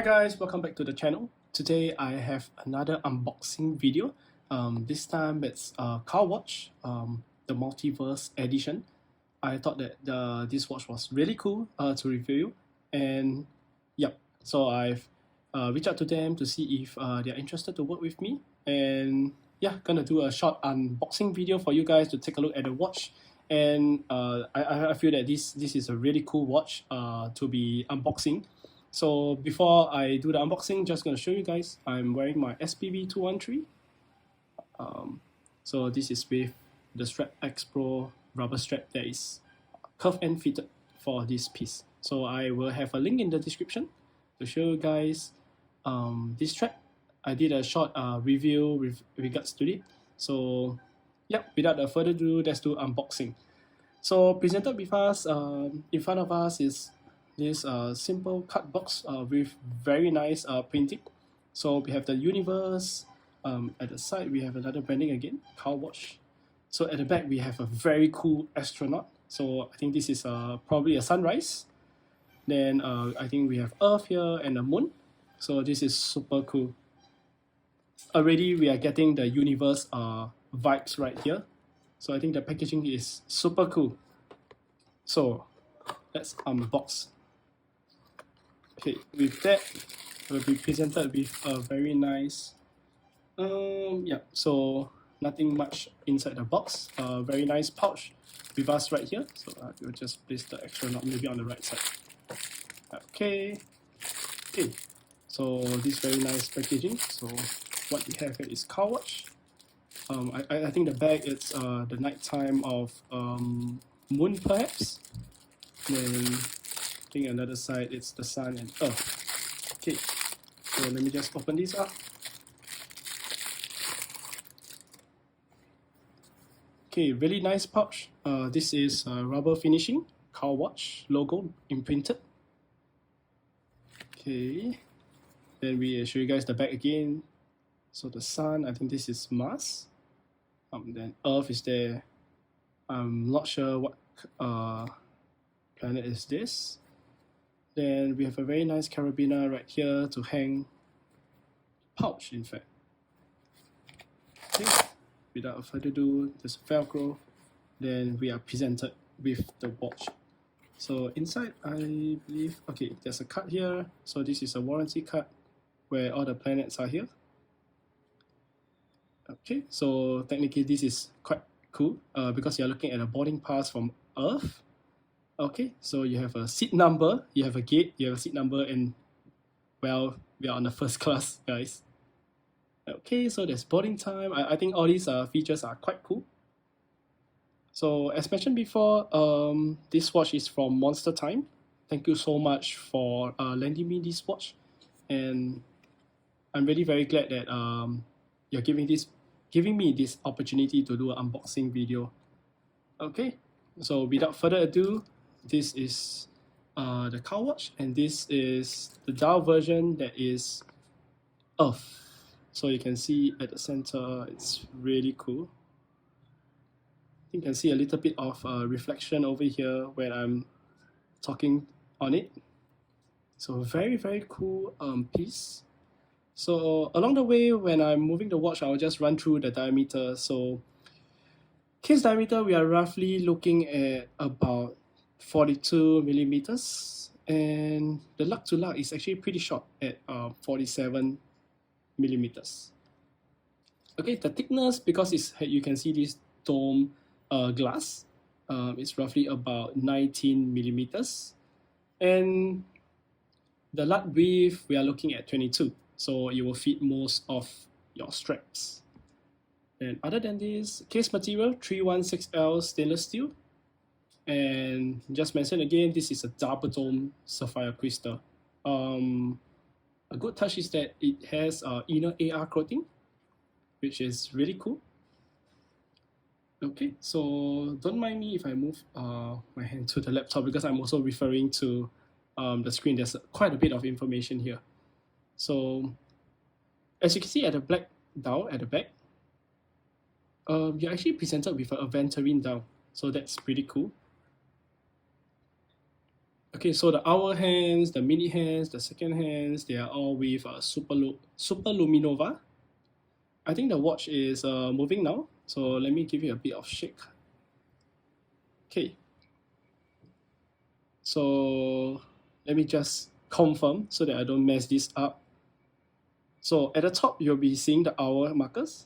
Hi guys, welcome back to the channel. Today I have another unboxing video. This time it's KAAL Watch, the Multiverse Edition. I thought that this watch was really cool to review, and yep, so I've reached out to them to see if they're interested to work with me, and yeah, gonna do a short unboxing video for you guys to take a look at the watch. And I feel that this is a really cool watch to be unboxing. So before I do the unboxing, just gonna show you guys, I'm wearing my SPV 213. So this is with the Strap X Pro rubber strap that is curved and fitted for this piece. So I will have a link in the description to show you guys this strap. I did a short review with regards to it. So yeah, without further ado, let's do unboxing. So presented with us, in front of us is this simple cut box with very nice printing. So we have the universe. At the side we have another branding again, KAAL Watch. So at the back we have a very cool astronaut. So I think this is probably a sunrise. Then I think we have Earth here and the moon. So this is super cool. Already we are getting the universe vibes right here. So I think the packaging is super cool. So let's unbox. Okay, with that, we'll be presented with a very nice, yeah, so nothing much inside the box. Very nice pouch with us right here. So we'll just place the astronaut maybe on the right side. Okay, so this very nice packaging. So what we have here is KAAL Watch. I think the bag it's the nighttime of moon perhaps. Then I think another side it's the sun and earth. Okay, so let me just open this up. Okay, really nice pouch. This is rubber finishing, KAAL Watch logo imprinted. Okay, then we show you guys the back again. So the sun, I think this is Mars. Then Earth is there. I'm not sure what planet is this. Then we have a very nice carabiner right here to hang pouch, in fact. Okay, without further ado, there's Velcro. Then we are presented with the watch. So inside, I believe, okay, there's a card here. So this is a warranty card where all the planets are here. Okay, so technically this is quite cool because you're looking at a boarding pass from Earth. Okay, so you have a seat number, you have a gate, you have a seat number, and well, we are on the first class, guys. Okay, so there's boarding time. I think all these features are quite cool. So as mentioned before, this watch is from Monster Time. Thank you so much for lending me this watch, and I'm really very glad that you're giving me this opportunity to do an unboxing video. Okay, so without further ado, this is the KAAL Watch, and this is the dial version that is Earth. So you can see at the center, it's really cool. You can see a little bit of reflection over here when I'm talking on it. So very, very cool piece. So along the way, when I'm moving the watch, I'll just run through the diameter. So case diameter, we are roughly looking at about 42 millimeters, and the lug to lug is actually pretty short at 47 millimeters. Okay, the thickness, because it's, you can see this dome glass, it's roughly about 19 millimeters, and the lug width we are looking at 22. So it will fit most of your straps. And other than this, case material 316L stainless steel. And just mention again, this is a double dome sapphire crystal. A good touch is that it has inner AR coating, which is really cool. Okay, so don't mind me if I move my hand to the laptop because I'm also referring to the screen. There's quite a bit of information here. So as you can see at the black dial at the back, you're actually presented with a Aventurine dial. So that's pretty cool. Okay, so the hour hands, the minute hands, the second hands, they are all with Super Luminova. I think the watch is moving now, so let me give you a bit of shake. Okay, so let me just confirm so that I don't mess this up. So at the top, you'll be seeing the hour markers.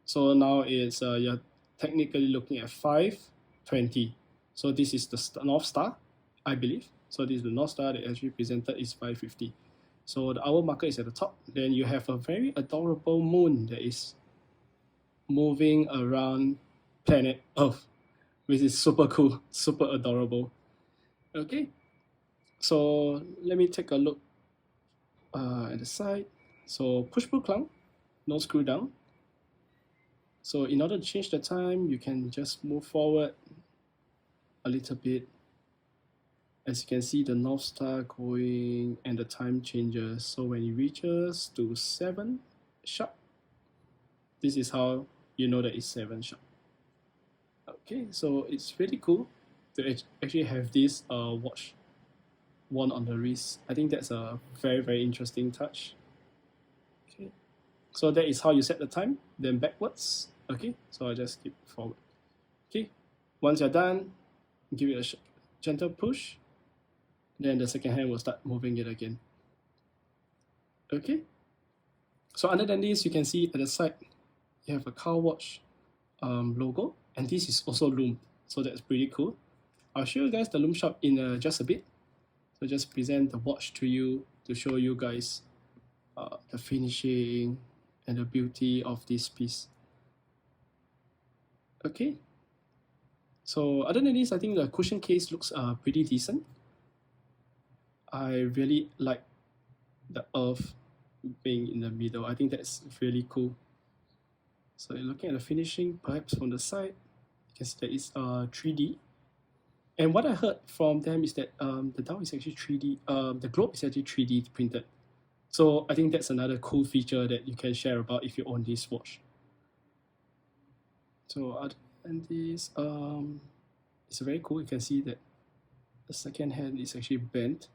So now it's you're technically looking at 5:20. So this is the North Star, I believe. So this is the North Star that actually presented is 5:50. So the hour marker is at the top. Then you have a very adorable moon that is moving around planet Earth, which is super cool, super adorable. Okay, so let me take a look at the side. So push pull clown, no screw down. So in order to change the time, you can just move forward a little bit. As you can see, the North Star going and the time changes. So when it reaches to 7 sharp, this is how you know that it's 7 sharp. Okay, so it's really cool to actually have this watch worn on the wrist. I think that's a very, very interesting touch. Okay, so that is how you set the time, then backwards. Okay, so I just keep forward. Okay, once you're done, give it a gentle push, then the second hand will start moving it again. Okay, so other than this, you can see at the side, you have a KAAL Watch logo, and this is also loom, so that's pretty cool. I'll show you guys the loom shot in just a bit. So just present the watch to you to show you guys the finishing and the beauty of this piece. Okay, so other than this, I think the cushion case looks pretty decent. I really like the earth being in the middle. I think that's really cool. So you're looking at the finishing, perhaps from the side, you can see that it's 3D. And what I heard from them is that the dial is actually 3D, the globe is actually 3D printed. So I think that's another cool feature that you can share about if you own this watch. So other than this, it's very cool. You can see that the second hand is actually bent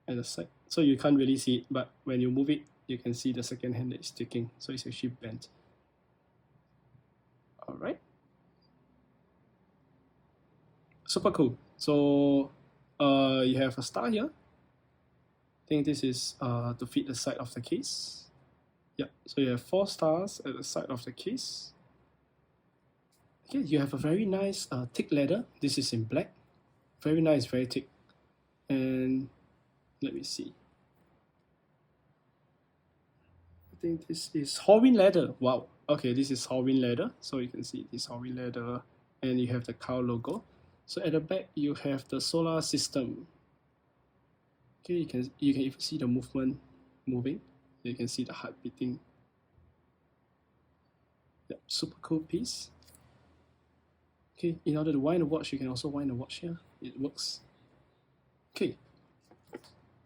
at the side. So you can't really see it, but when you move it, you can see the second hand that is sticking. So it's actually bent. All right. Super cool. So you have a star here. I think this is to fit the side of the case. Yeah, so you have 4 stars at the side of the case. Okay, you have a very nice thick leather. This is in black. Very nice, very thick. And let me see. I think this is Horween leather. Wow. Okay, this is Horween leather. So you can see this Horween leather, and you have the KAAL logo. So at the back, you have the solar system. Okay, you can even see the movement moving. You can see the heart beating. Yeah, super cool piece. Okay, in order to wind the watch, you can also wind the watch here. It works. Okay.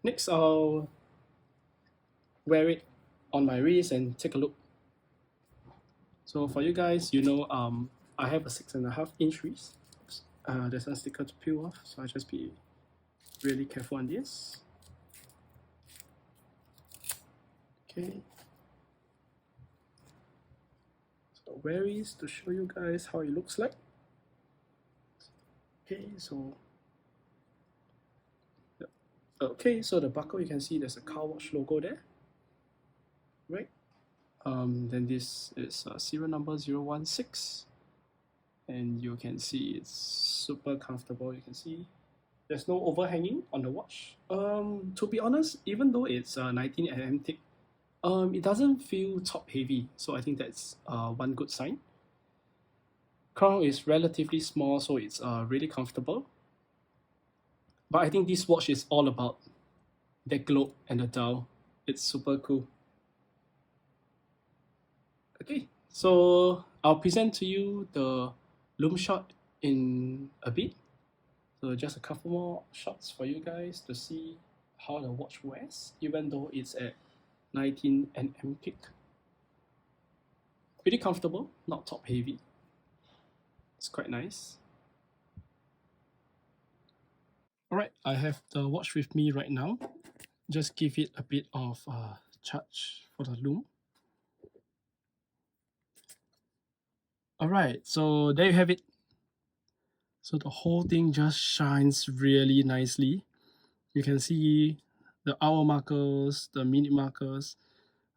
Next, I'll wear it on my wrist and take a look. So for you guys, you know, I have a 6.5-inch wrist. There's a sticker to peel off, so I just be really careful on this. Okay. So wear it to show you guys how it looks like. Okay, so okay, so the buckle, you can see there's a KAAL Watch logo there, right? Then this is serial number 016, and you can see it's super comfortable. You can see there's no overhanging on the watch. To be honest, even though it's 19 mm thick, it doesn't feel top heavy, so I think that's one good sign. Crown is relatively small, so it's really comfortable. But I think this watch is all about the globe and the dial. It's super cool. Okay, so I'll present to you the loom shot in a bit. So just a couple more shots for you guys to see how the watch wears, even though it's at 19 mm thick. Pretty comfortable, not top heavy. It's quite nice. Alright, I have the watch with me right now. Just give it a bit of charge for the loom. Alright, so there you have it. So the whole thing just shines really nicely. You can see the hour markers, the minute markers,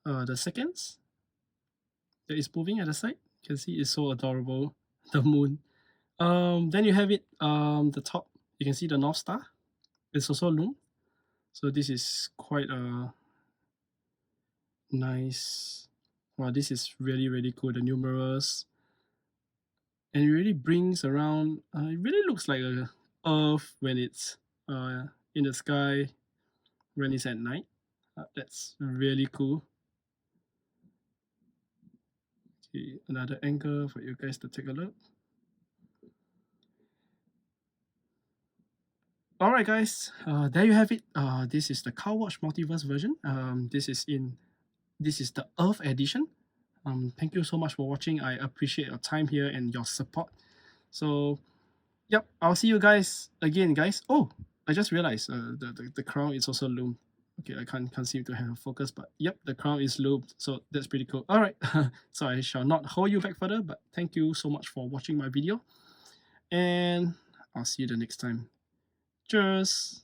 the seconds that is moving at the side. You can see it's so adorable. The moon. Then you have it, the top. You can see the North Star. It's also loom. So this is quite a nice. Wow, this is really, really cool. The numerals. And it really brings around, it really looks like a Earth when it's in the sky, when it's at night. That's really cool. Okay, another angle for you guys to take a look. Alright guys, there you have it. This is the KAAL Watch Multiverse version. This is the Earth edition. Thank you so much for watching. I appreciate your time here and your support. So, yep, I'll see you guys again, guys. Oh, I just realized the crown is also loomed. Okay, I can't seem to have a focus, but yep, the crown is loomed, so that's pretty cool. All right, so I shall not hold you back further, but thank you so much for watching my video, and I'll see you the next time. Cheers.